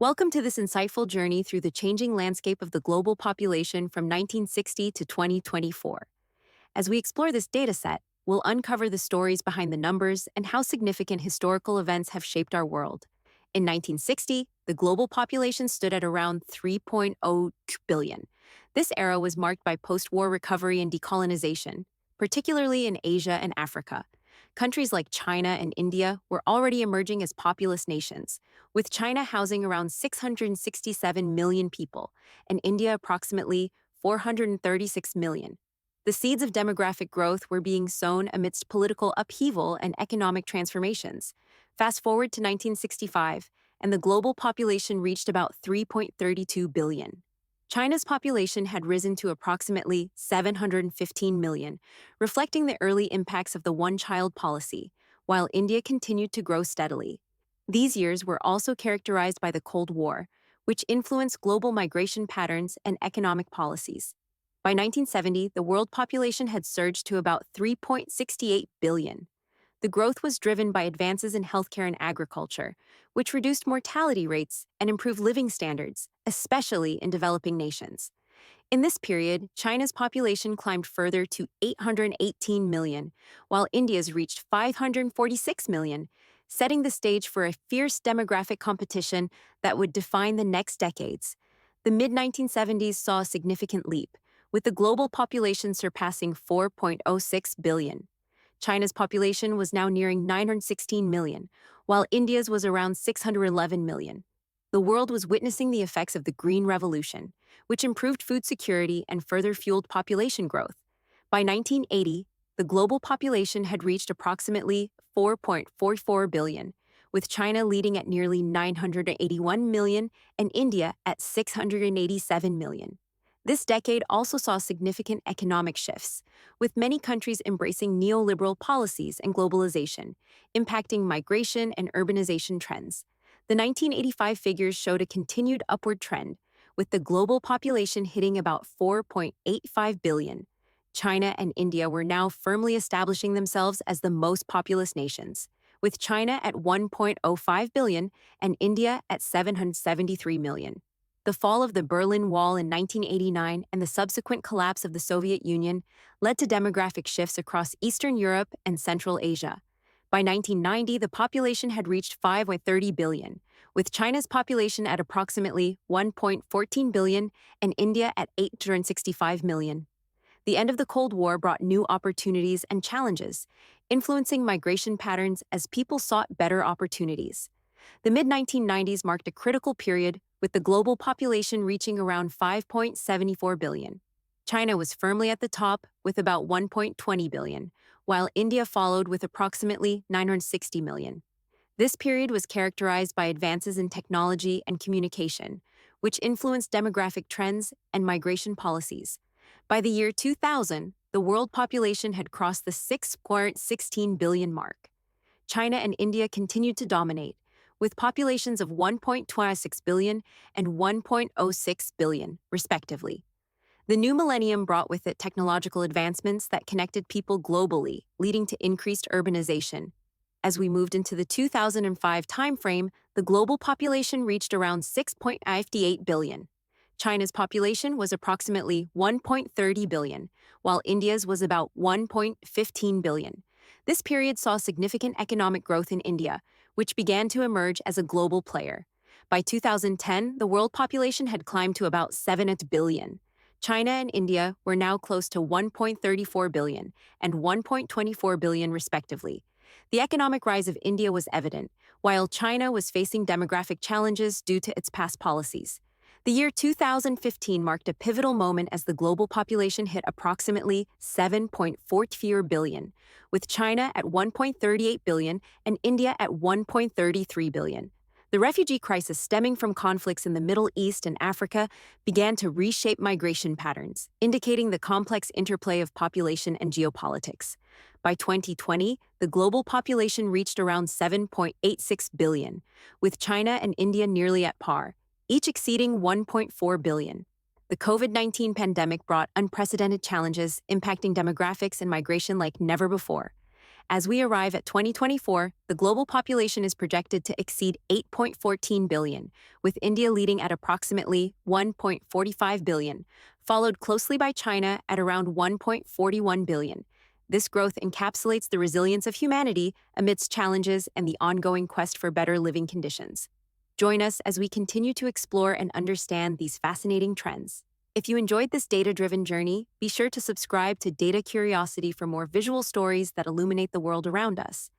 Welcome to this insightful journey through the changing landscape of the global population from 1960 to 2024. As we explore this dataset, we'll uncover the stories behind the numbers and how significant historical events have shaped our world. In 1960, the global population stood at around 3.0 billion. This era was marked by post war recovery and decolonization, particularly in Asia and Africa. Countries like China and India were already emerging as populous nations, with China housing around 667 million people and India approximately 436 million. The seeds of demographic growth were being sown amidst political upheaval and economic transformations. Fast forward to 1965, and the global population reached about 3.32 billion. China's population had risen to approximately 715 million, reflecting the early impacts of the one-child policy, while India continued to grow steadily. These years were also characterized by the Cold War, which influenced global migration patterns and economic policies. By 1970, the world population had surged to about 3.68 billion. The growth was driven by advances in healthcare and agriculture, which reduced mortality rates and improved living standards, especially in developing nations. In this period, China's population climbed further to 818 million, while India's reached 546 million, setting the stage for a fierce demographic competition that would define the next decades. The mid 1970s saw a significant leap, with the global population surpassing 4.06 billion. China's population was now nearing 916 million, while India's was around 611 million. The world was witnessing the effects of the Green Revolution, which improved food security and further fueled population growth. By 1980, the global population had reached approximately 4.44 billion, with China leading at nearly 981 million and India at 687 million. This decade also saw significant economic shifts, with many countries embracing neoliberal policies and globalization, impacting migration and urbanization trends. The 1985 figures showed a continued upward trend, with the global population hitting about 4.85 billion. China and India were now firmly establishing themselves as the most populous nations, with China at 1.05 billion and India at 773 million. The fall of the Berlin Wall in 1989 and the subsequent collapse of the Soviet Union led to demographic shifts across Eastern Europe and Central Asia. By 1990, the population had reached 5.30 billion, with China's population at approximately 1.14 billion and India at 865 million. The end of the Cold War brought new opportunities and challenges, influencing migration patterns as people sought better opportunities. The mid-1990s marked a critical period, with the global population reaching around 5.74 billion. China was firmly at the top, with about 1.20 billion, while India followed with approximately 960 million. This period was characterized by advances in technology and communication, which influenced demographic trends and migration policies. By the year 2000, the world population had crossed the 6.16 billion mark. China and India continued to dominate, with populations of 1.26 billion and 1.06 billion, respectively. The new millennium brought with it technological advancements that connected people globally, leading to increased urbanization. As we moved into the 2005 timeframe, the global population reached around 6.58 billion. China's population was approximately 1.30 billion, while India's was about 1.15 billion. This period saw significant economic growth in India, which began to emerge as a global player. By 2010, the world population had climbed to about 7 billion. China and India were now close to 1.34 billion and 1.24 billion, respectively. The economic rise of India was evident, while China was facing demographic challenges due to its past policies. The year 2015 marked a pivotal moment as the global population hit approximately 7.44 billion, with China at 1.38 billion and India at 1.33 billion. The refugee crisis stemming from conflicts in the Middle East and Africa began to reshape migration patterns, indicating the complex interplay of population and geopolitics. By 2020, the global population reached around 7.86 billion, with China and India nearly at par, each exceeding 1.4 billion. The COVID-19 pandemic brought unprecedented challenges impacting demographics and migration like never before. As we arrive at 2024, the global population is projected to exceed 8.14 billion, with India leading at approximately 1.45 billion, followed closely by China at around 1.41 billion. This growth encapsulates the resilience of humanity amidst challenges and the ongoing quest for better living conditions. Join us as we continue to explore and understand these fascinating trends. If you enjoyed this data-driven journey, be sure to subscribe to Data Curiosity for more visual stories that illuminate the world around us.